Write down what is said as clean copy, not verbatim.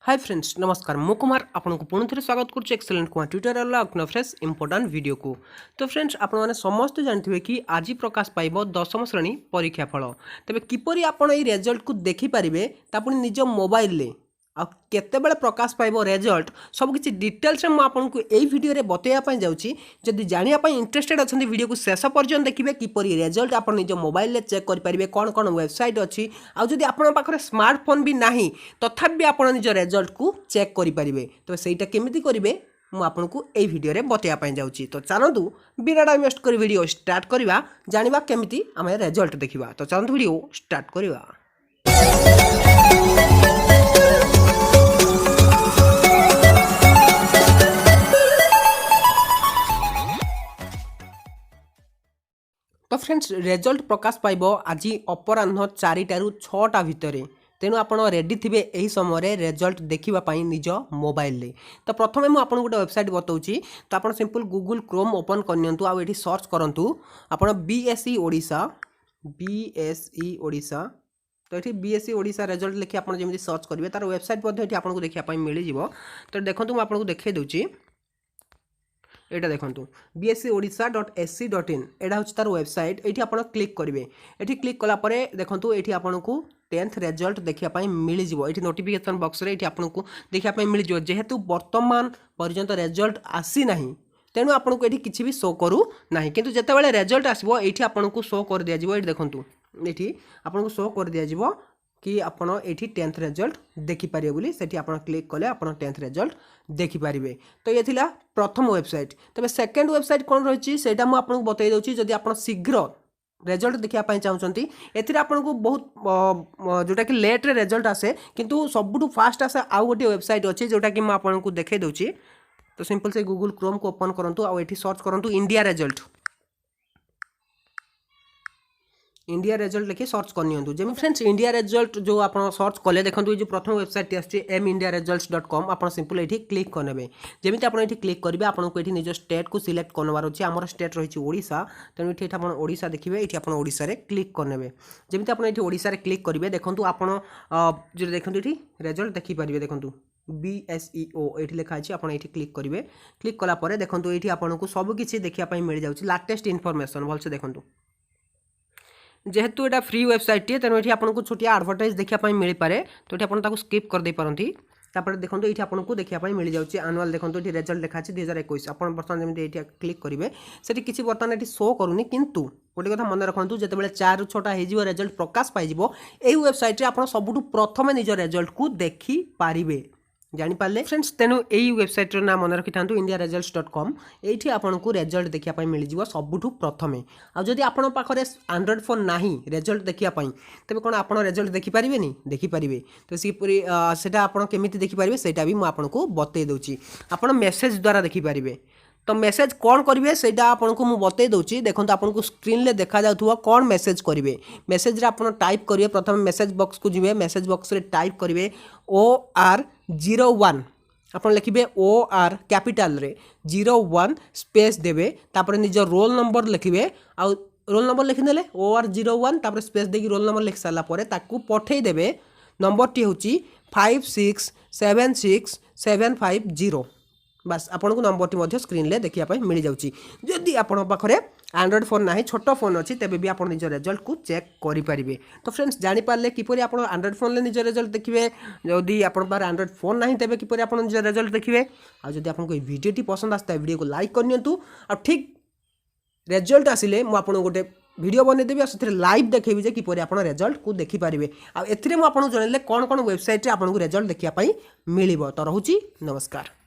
Hi friends नमस्कार मु कुमार आपन को पुणी थे स्वागत करुच्चे एक्सेलेंट कुमार ट्यूटोरियल अपना फ्रेश इंपोर्टाट वीडियो को। तो फ्रेंड्स आपण मैंने समस्त जानते कि आज प्रकाश पाइब दशम श्रेणी परीक्षा फल तेरे किपरि आपण ये रिजल्ट को देखिपारे तापुणी निज मोबाइल आ केतेबेले प्रकाश पाइब रिजल्ट सबकि डिटेल्स में आपको यही वीडियो बतैया जाऊँगी। जदि जानापी इंटरेस्टेड अच्छा वीडियो को शेष पर्यटन देखिए किपरि रिजल्ट आप निज मोबाइल चेक करेंगे कौन कौन वेबसाइट अच्छी आदि आपरे स्मार्टफोन भी ना तथापि आप निज रिजल्ट को चेक करेंगे। तो सहीटा केमी करेंगे मुझको यही वीडियो बतैया जाऊँगी। तो चलतु बिना टाइम वेस्ट कर वीडियो स्टार्ट करवा जाना केमी आम रिजल्ट देखा। तो चलतु वीडियो स्टार्ट करवा। तो फ्रेंड्स रिजल्ट प्रकाश पाइब आज अपराह्न 4टा ରୁ 6टा भितर तेणु आप रेडी थे यही समय रिजल्ट देखापी निज मोबाइल। तो प्रथम मुझे आपको गोटे वेबसाइट बताऊँगी। तो आप सिंपल गूगल क्रोम ओपन करनी आउ ये सर्च करूँ आप बीएसई ओडिशा। तो ये बीएसई ओडिशा रिजल्ट लिखी आप जमी सर्च करेंगे तार वेबसाइट आपको देखापी मिल जाव। तो देखो मुझे आपको देखा दूसरी एटा देखूँ bscodia.ac.in एटा हूँ तार वेबसाइट। ये आप क्लिक करेंगे। ये क्लिक कलापर देखो ये आपको 10th रिजल्ट देखापी मिल जाव। ये नोटिफिकेशन बॉक्स रे आपको देखापी मिल जाव। जेहेतु वर्तमान पर्यंत रिजल्ट आसी ना तेणु आपको ये किसी भी शो करू ना किंतु जितेबाला रिजल्ट आसो ये आपको शो कर दि जाव। ये देखूँ ये आपको शो कर दि जाव कि आपड़ ये 10th रिजल्ट देखिपारे बोली से आप क्लिक कले आप 10th रिजल्ट देखिपारे। तो ये थिला प्रथम वेबसाइट। तबे सेकेंड वेबसाइट कौन रही है आपको बतई दूसरी। जदि आप शीघ्र रिजल्ट देखापी चाहते एथिरे आपको बहुत जोटा कि लेट्रे रिजल्ट आसे किंतु सबुठु फास्ट आसे आउ गोटे वेबसाइट अच्छी जोटा कि मैं आपको देखा दूसरी। तो सिंपल से गूगल क्रोम को ओपन करूँ आउ ये सर्च करूँ इंडिया रिजल्ट। इंडिया रिजल्ट लिखिए सर्च करनी जमी फ्रेंड्स इंडिया रिजल्ट जो आप सर्च कले देखो ये जो प्रथम वेबसाइट आसी mindiaresults.com आप सिंपल ये क्लिक करने जमी आप क्लिक करेंगे आपको ये निज स्टेट को सिलेक्ट करवार अच्छे। आम स्टेट रही ओडिशा तेणु ये आप ओडिशा देखिए ये आप ओडिशा रे क्लिक करने जमी आप ये ओडिशा रे क्लिक करेंगे देखो आप जो देखो ये रिजल्ट देखिपारे देखो BSEO ये लिखाई आप क्लिक करेंगे। क्लिक कलापर देखो ये आपको सबकि देखापी मिल जाऊँगी लाटेस्ट इनफॉरमेशन भलसे देखो। जेहेतु यहाँ फ्री वेबसाइट टी तेणु ये आपको छोटिया एडवर्टाइज देखापी मिल पारे। तो ये आप स्किप करदे पारती। तापर देखो ये आपको देखापी मिल जाऊँगी आनुआल देखो ये रिजल्ट लिखा 2021 आप बर्तमान जमी ये क्लिक करेंगे से किसी बर्तमान ये शो करूनी किंतु गोटे कथा मन रखु जिते 4 ରୁ 6टा हो रिजल्ट प्रकाश पाइब यही वेबसाइट आप सबुठु प्रथम निज रिजल्ट को देखिपारे जापारे फ्रेंड्स। तेणु यही वेबसाइट ना मन रखी था indiaresults.com ये आपको रिजल्ट देखापी मिल जाव सबुठु प्रथमे। आदि आप एंड्रॉइड फोन ना रिजल्ट देखापी तेज कौन आप रिजल्ट देखिपारे देखिपारे। तो सीपरी से आपमी देखिपारे से भी मुझे बतई दूसरी आप मेसेज द्वारा देखिपारे। तो मेसेज कौन करेंगे से आपको मुझे बतई दूसरी देखो आपको स्क्रीन में देखा जाऊँ कौन मेसेज करेंगे। मेसेज आप टाइप करेंगे प्रथम मेसेज बॉक्स को जी मेसेज बॉक्स रे टाइप करेंगे OR01 आप लिखे OR कैपिटल रे 01 स्पेस देवे तापर निज रोल नंबर लिखे आउ रोल नंबर लिखिदे OR01 तापर स्पेस देकी रोल नंबर लिख सारापर ताकू पठे देवे। नंबर टी हूँ 5676750 बस आपको नंबर टी स्क्रीन ले देखापी मिल जाऊँगी। जदि आपरे एंड्रॉइड फोन ना छोट फोन अच्छी तेज भी आप निज रिजल्ट को चेक करेंगे। तो फ्रेंड्स जानीपारे किपरि आप एंड्रॉइड फोन ले निज रिजल्ट देखिए जदि आप एंड्रॉइड फोन ना तेज किपरि आप निज रिजल्ट देखिए। आदि आपको वीडियो पसंद आसता है वीडियो को लाइक करनी आ ठीक रिजल्ट आसिले मुझे गोटे वीडियो बनईदेवी और लाइव देखेबी जे किपरि आप रिजल्ट को देखिपारे आपको जनइले कौन कौन वेबसाइट आपको रिजल्ट देखापी मिल। तो रोची नमस्कार।